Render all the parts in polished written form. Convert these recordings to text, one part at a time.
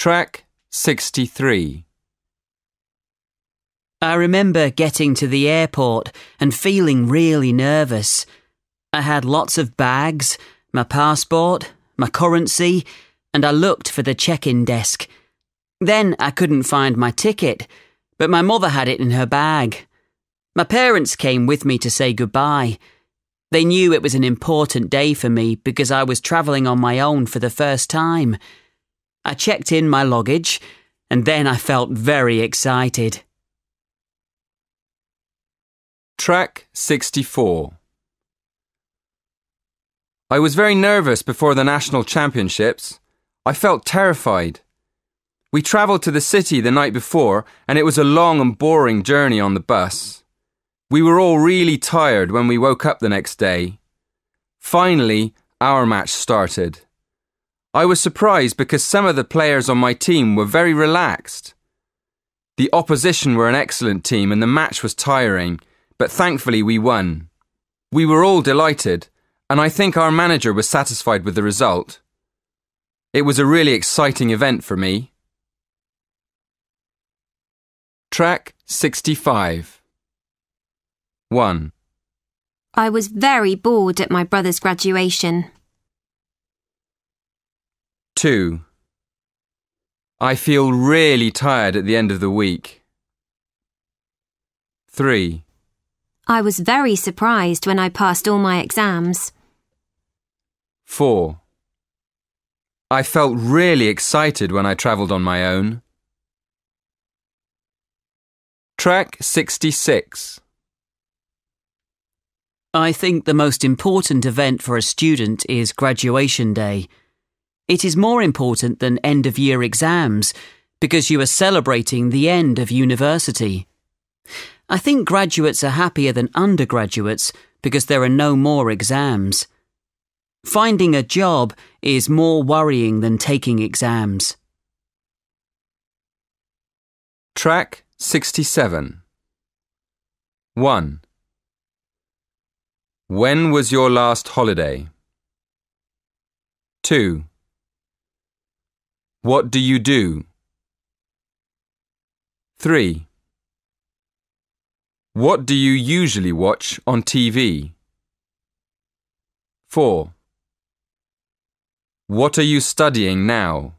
Track 63. I remember getting to the airport and feeling really nervous. I had lots of bags, my passport, my currency, and I looked for the check-in desk. Then I couldn't find my ticket, but my mother had it in her bag. My parents came with me to say goodbye. They knew it was an important day for me because I was travelling on my own for the first time. I checked in my luggage, and then I felt very excited. Track 64. I was very nervous before the national championships. I felt terrified. We travelled to the city the night before, and it was a long and boring journey on the bus. We were all really tired when we woke up the next day. Finally, our match started. I was surprised because some of the players on my team were very relaxed. The opposition were an excellent team and the match was tiring, but thankfully we won. We were all delighted, and I think our manager was satisfied with the result. It was a really exciting event for me. Track 65. 1. I was very bored at my brother's graduation. 2. I feel really tired at the end of the week. 3. I was very surprised when I passed all my exams. 4. I felt really excited when I travelled on my own. Track 66. I think the most important event for a student is graduation day. It is more important than end-of-year exams because you are celebrating the end of university. I think graduates are happier than undergraduates because there are no more exams. Finding a job is more worrying than taking exams. Track 67. 1. When was your last holiday? 2. What do you do? 3. What do you usually watch on TV? 4. What are you studying now?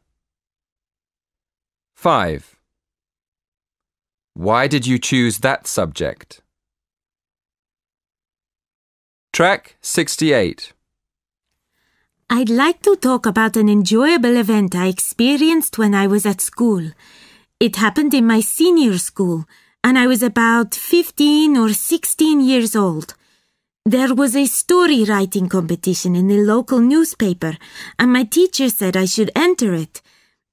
5. Why did you choose that subject? Track 68. I'd like to talk about an enjoyable event I experienced when I was at school. It happened in my senior school, and I was about 15 or 16 years old. There was a story writing competition in the local newspaper, and my teacher said I should enter it.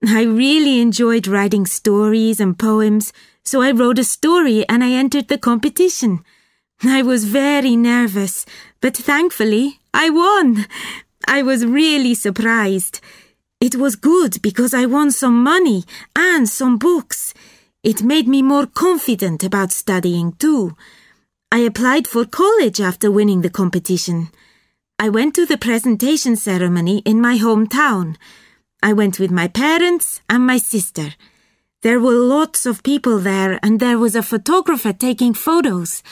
I really enjoyed writing stories and poems, so I wrote a story and I entered the competition. I was very nervous, but thankfully I won. I was really surprised. It was good because I won some money and some books. It made me more confident about studying too. I applied for college after winning the competition. I went to the presentation ceremony in my hometown. I went with my parents and my sister. There were lots of people there and there was a photographer taking photos.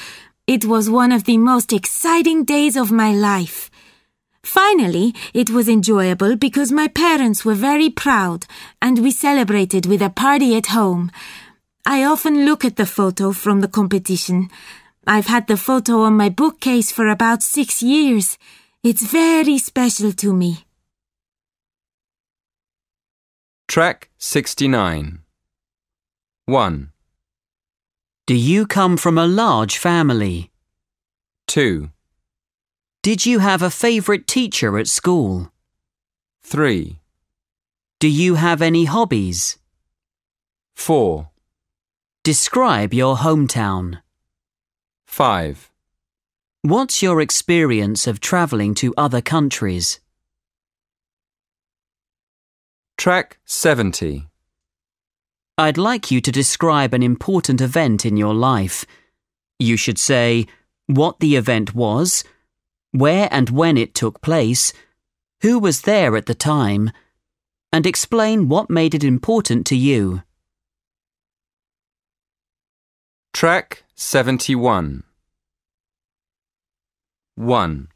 It was one of the most exciting days of my life. Finally, it was enjoyable because my parents were very proud and we celebrated with a party at home. I often look at the photo from the competition. I've had the photo on my bookcase for about 6 years. It's very special to me. Track 69. 1. Do you come from a large family? 2. Did you have a favourite teacher at school? 3. Do you have any hobbies? 4. Describe your hometown. 5. What's your experience of travelling to other countries? Track 70. I'd like you to describe an important event in your life. You should say what the event was, where and when it took place, who was there at the time, and explain what made it important to you. Track 71. 1.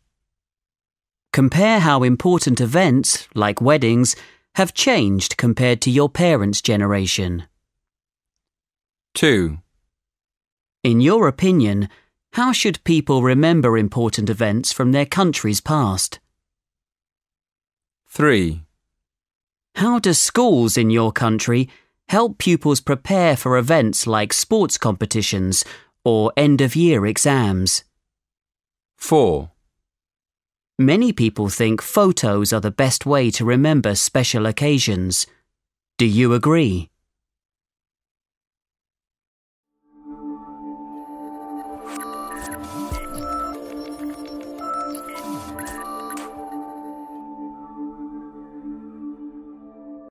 Compare how important events, like weddings, have changed compared to your parents' generation. 2. In your opinion, how should people remember important events from their country's past? 3. How do schools in your country help pupils prepare for events like sports competitions or end-of-year exams? 4. Many people think photos are the best way to remember special occasions. Do you agree?